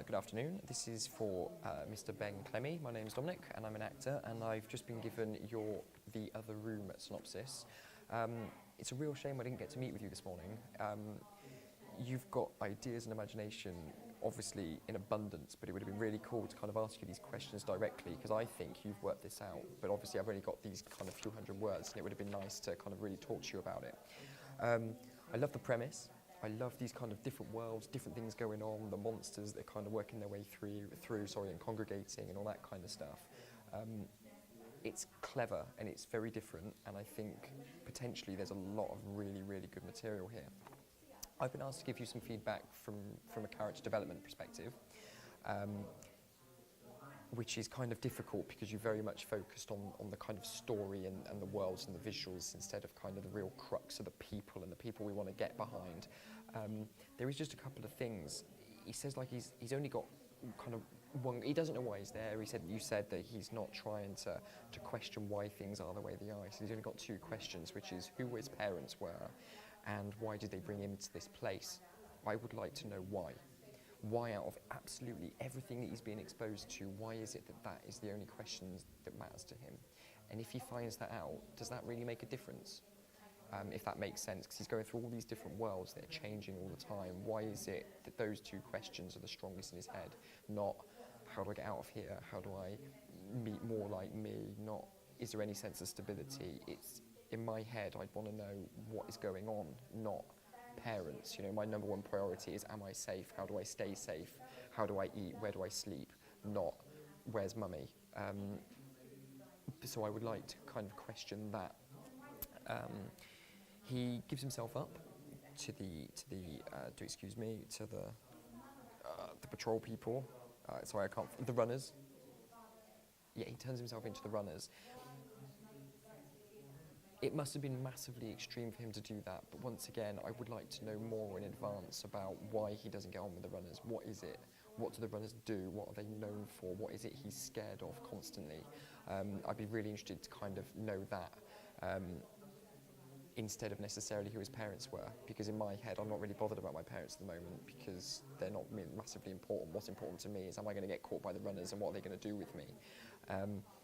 Good afternoon. This is for Mr. Ben Clemmey. My name is Dominic and I'm an actor, and I've just been given your The Other Room synopsis. It's a real shame I didn't get to meet with you this morning. You've got ideas and imagination obviously in abundance, but it would have been really cool to kind of ask you these questions directly, because I think you've worked this out, but obviously I've only got these kind of few hundred words, and it would have been nice to kind of really talk to you about it. I love the premise. I love these kind of different worlds, different things going on, the monsters that are kind of working their way through, and congregating and all that kind of stuff. It's clever and it's very different, and I think potentially there's a lot of really, really good material here. I've been asked to give you some feedback from a character development perspective, which is kind of difficult because you're very much focused on the kind of story and the worlds and the visuals instead of kind of the real crux of the people and the people we want to get behind. There is just a couple of things. He says like he's only got kind of one, he doesn't know why he's there. You said that he's not trying to question why things are the way they are. So he's only got two questions, which is who his parents were and why did they bring him to this place. I would like to know why. Why, out of absolutely everything that he's been exposed to, why is it that that is the only question that matters to him? And if he finds that out, does that really make a difference? If that makes sense, because he's going through all these different worlds, they're changing all the time. Why is it that those two questions are the strongest in his head? Not, how do I get out of here? How do I meet more like me? Not, is there any sense of stability? It's, in my head, I'd want to know what is going on, not parents. You know, my number one priority is, am I safe? How do I stay safe? How do I eat? Where do I sleep? Not, where's mummy? So I would like to kind of question that. He gives himself up to the patrol people. The runners. Yeah, he turns himself into the runners. It must have been massively extreme for him to do that, but once again, I would like to know more in advance about why he doesn't get on with the runners. What is it? What do the runners do? What are they known for? What is it he's scared of constantly? I'd be really interested to kind of know that, instead of necessarily who his parents were, because in my head, I'm not really bothered about my parents at the moment because they're not massively important. What's important to me is, am I going to get caught by the runners and what are they going to do with me?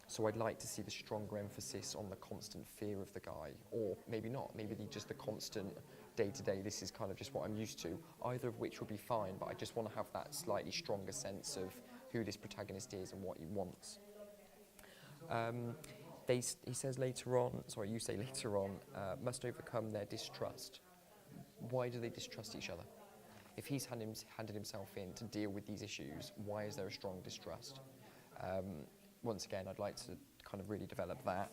So I'd like to see the stronger emphasis on the constant fear of the guy, or maybe not, maybe just the constant day-to-day, this is kind of just what I'm used to, either of which would be fine, but I just want to have that slightly stronger sense of who this protagonist is and what he wants. He says later on, you say later on, must overcome their distrust. Why do they distrust each other? If he's handed himself in to deal with these issues, why is there a strong distrust? Once again, I'd like to kind of really develop that.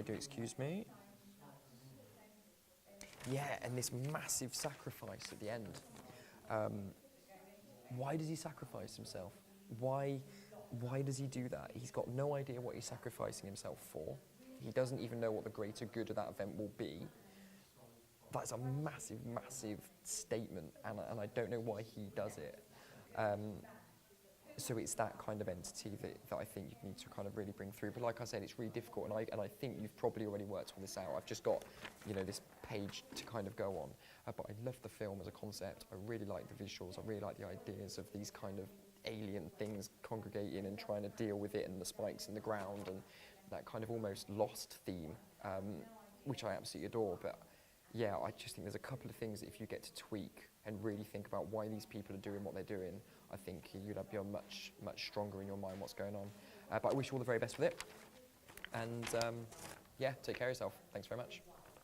Excuse me. Yeah, and this massive sacrifice at the end. Why does he sacrifice himself? Why does he do that? He's got no idea what he's sacrificing himself for. He doesn't even know what the greater good of that event will be. That's a massive, massive statement, and I don't know why he does it. So it's that kind of entity that I think you need to kind of really bring through. But like I said, it's really difficult, and I think you've probably already worked all this out. I've just got, this page to kind of go on. But I love the film as a concept. I really like the visuals. I really like the ideas of these kind of alien things congregating and trying to deal with it, and the spikes in the ground, and that kind of almost Lost theme, which I absolutely adore. But yeah, I just think there's a couple of things that if you get to tweak and really think about why these people are doing what they're doing, I think you'd be much, much stronger in your mind what's going on. But I wish you all the very best with it. And yeah, take care of yourself. Thanks very much.